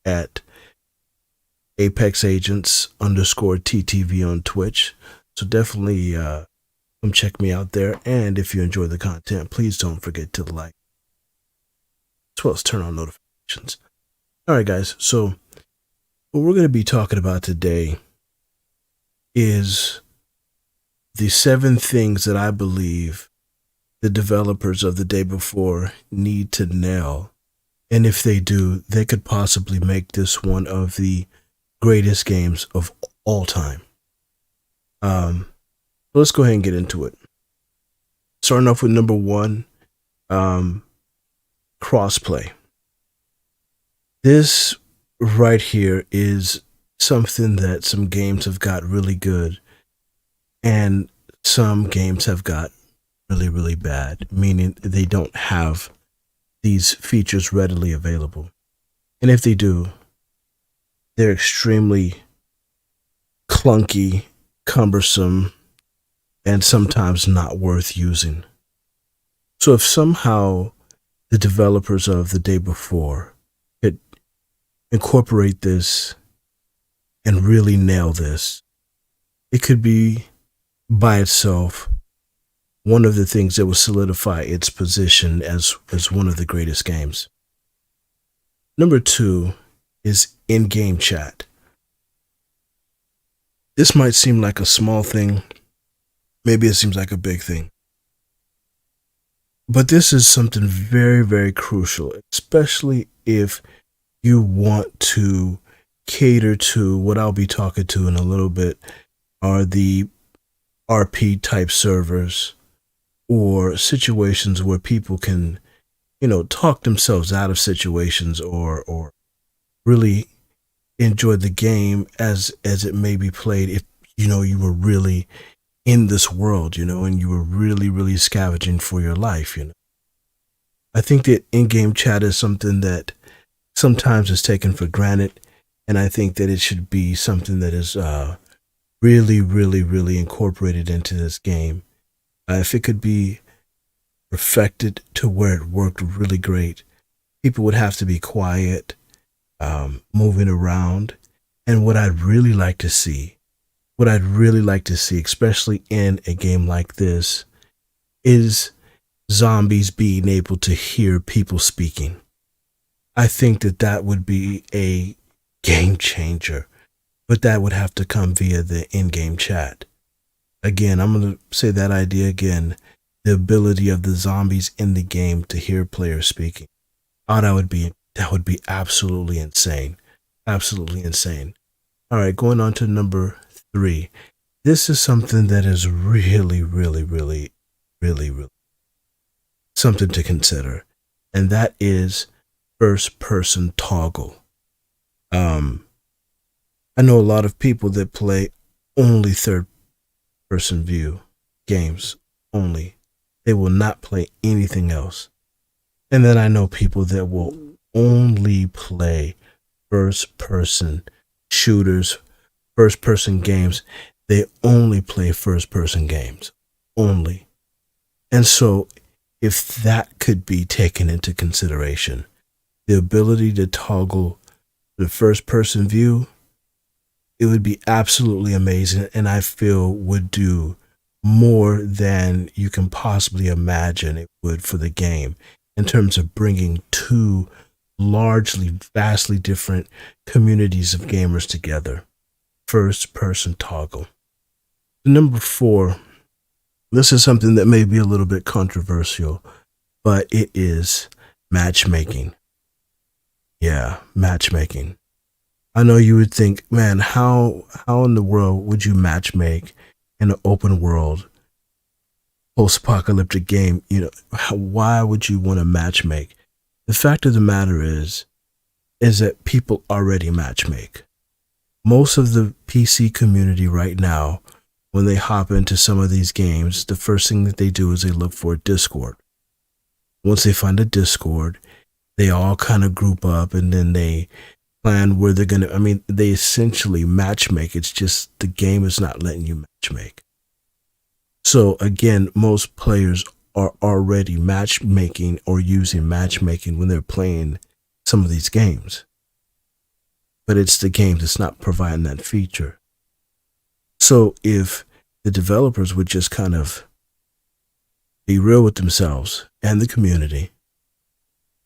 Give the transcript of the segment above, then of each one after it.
at Apex Agents _TTV on Twitch. So definitely come check me out there. And if you enjoy the content, please don't forget to like, as well as turn on notifications. All right, guys. So what we're going to be talking about today is the 7 things that I believe the developers of the day before need to nail. And if they do, they could possibly make this one of the greatest games of all time. Let's go ahead and get into it. Starting off with number 1, crossplay. This right here is something that some games have got really good and some games have got really, really bad, meaning they don't have these features readily available. And if they do, they're extremely clunky, cumbersome, and sometimes not worth using. So if somehow the developers of the day before could incorporate this and really nail this, it could be by itself one of the things that will solidify its position as one of the greatest games. Number 2 is in-game chat. This might seem like a small thing. Maybe it seems like a big thing. But this is something very, very crucial, especially if you want to cater to what I'll be talking to in a little bit, are the RP type servers or situations where people can, talk themselves out of situations or really enjoy the game as it may be played if, you were really in this world, and you were really, really scavenging for your life, I think that in-game chat is something that sometimes is taken for granted, and I think that it should be something that is really, really, really incorporated into this game. If it could be perfected to where it worked really great, people would have to be quiet, moving around, and what I'd really like to see, especially in a game like this, is zombies being able to hear people speaking. I think that would be a game changer, but that would have to come via the in-game chat. Again, I'm going to say that idea again, the ability of the zombies in the game to hear players speaking. Oh, that would be absolutely insane. Absolutely insane. All right, going on to number 3. This is something that is really, really, really, really, really something to consider, and that is first-person toggle. I know a lot of people that play only third-person view games only. They will not play anything else. And then I know people that will only play first-person shooters, first-person games. They only play first-person games. Only. And so if that could be taken into consideration, the ability to toggle the first-person view, it would be absolutely amazing, and I feel would do more than you can possibly imagine it would for the game in terms of bringing 2 largely, vastly different communities of gamers together. First-person toggle. Number 4, this is something that may be a little bit controversial, but it is matchmaking. Yeah, matchmaking. I know you would think, man, how in the world would you matchmake in an open world post-apocalyptic game? Why would you want to matchmake? The fact of the matter is that people already matchmake. Most of the PC community right now, when they hop into some of these games, the first thing that they do is they look for a Discord. Once they find a Discord, they all kind of group up and then they plan where they're going to, they essentially matchmake. It's just the game is not letting you matchmake. So again, most players are already matchmaking or using matchmaking when they're playing some of these games. but it's the game that's not providing that feature. So if the developers would just kind of be real with themselves and the community,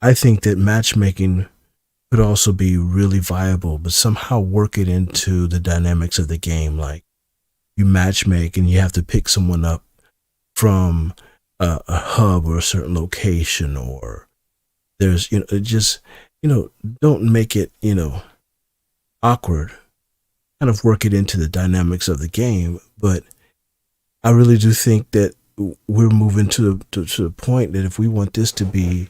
I think that matchmaking could also be really viable, but somehow work it into the dynamics of the game. Like you matchmake and you have to pick someone up from a hub or a certain location, or there's, just, don't make it, awkward. Kind of work it into the dynamics of the game. But I really do think that we're moving to the point that if we want this to be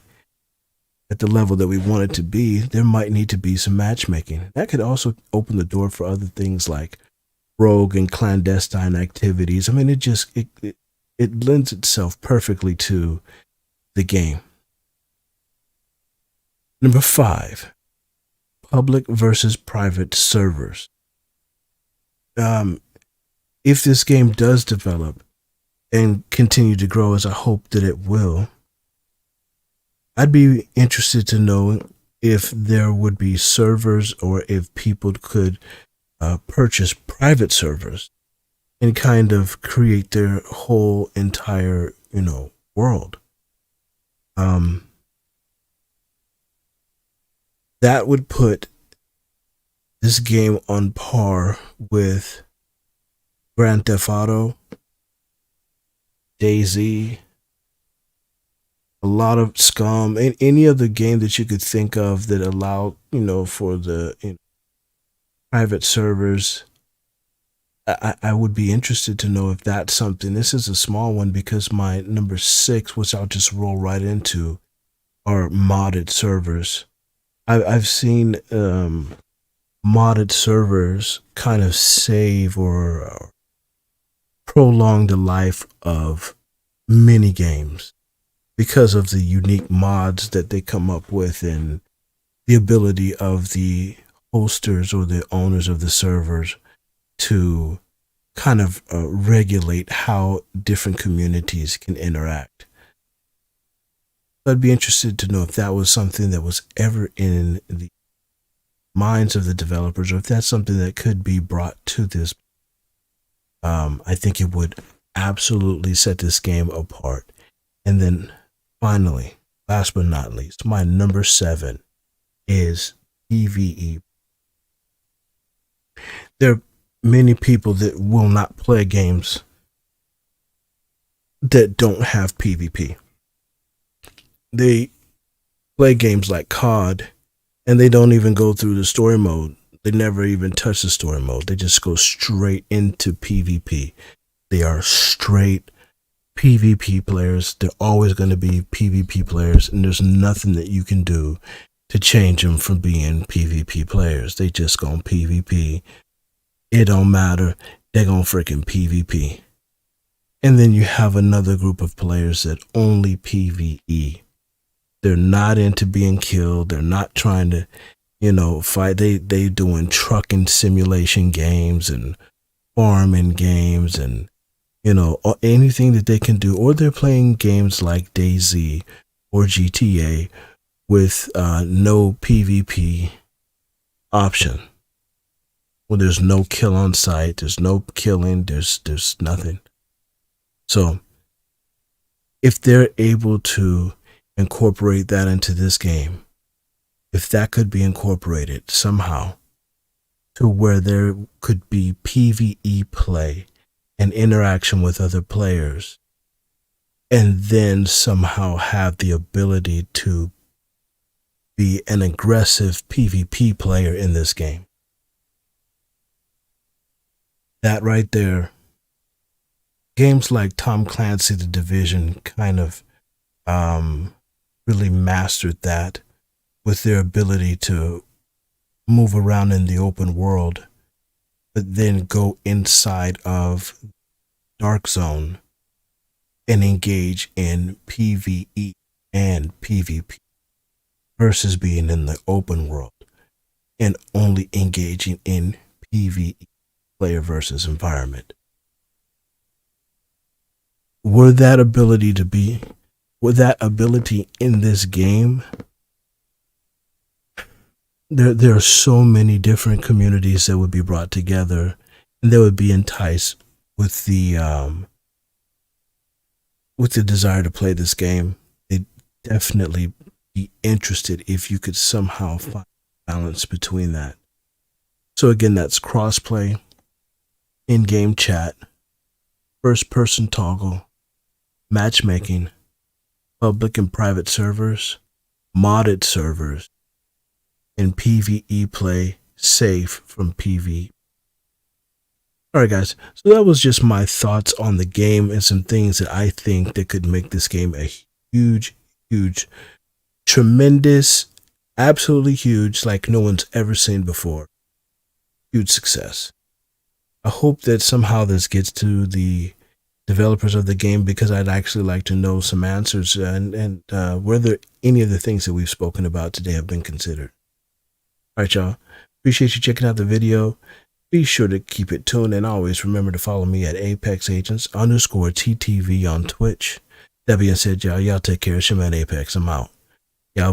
at the level that we want it to be, there might need to be some matchmaking. That could also open the door for other things like rogue and clandestine activities. I mean, it lends itself perfectly to the game. Number 5, public versus private servers. If this game does develop and continue to grow, as I hope that it will, I'd be interested to know if there would be servers or if people could purchase private servers and kind of create their whole entire, world. That would put this game on par with Grand Theft Auto, DayZ, a lot of Scum, and any other game that you could think of that allowed, for the private servers. I would be interested to know if that's something. This is a small one because my number 6, which I'll just roll right into, are modded servers. I've seen modded servers kind of save or prolong the life of many games because of the unique mods that they come up with and the ability of the hosters or the owners of the servers to kind of regulate how different communities can interact. I'd be interested to know if that was something that was ever in the minds of the developers, or if that's something that could be brought to this. I think it would absolutely set this game apart. And then finally, last but not least, my number 7 is PvE. There are many people that will not play games that don't have PvP. They play games like COD and they don't even go through the story mode. They never even touch the story mode. They just go straight into PvP. They are straight PvP players. They're always going to be PvP players, and there's nothing that you can do to change them from being PvP players. They just go PvP. It don't matter. They're going freaking PvP. And then you have another group of players that only PvE. They're not into being killed. They're not trying to, fight. They doing trucking simulation games and farming games and, anything that they can do. Or they're playing games like DayZ or GTA with no PvP option. Well, there's no kill on site. There's no killing. There's nothing. So if they're able to incorporate that into this game, if that could be incorporated somehow to where there could be PvE play and interaction with other players, and then somehow have the ability to be an aggressive PvP player in this game, that right there, games like Tom Clancy, The Division kind of really mastered that with their ability to move around in the open world, but then go inside of Dark Zone and engage in PvE and PvP versus being in the open world and only engaging in PvE, player versus environment. Would that ability in this game there are so many different communities that would be brought together, and they would be enticed with the desire to play this game. They'd definitely be interested if you could somehow find balance between that. So again, that's crossplay, in-game chat, first-person toggle, matchmaking, public and private servers, modded servers, and PvE play safe from PvE. Alright guys, so that was just my thoughts on the game and some things that I think that could make this game a huge, tremendous, absolutely huge, like no one's ever seen before. Huge success. I hope that somehow this gets to the developers of the game, because I'd actually like to know some answers and whether any of the things that we've spoken about today have been considered. Alright y'all, appreciate you checking out the video. Be sure to keep it tuned, and always remember to follow me at ApexAgents_TTV on Twitch. That being said, y'all take care. It's your man Apex. I'm out.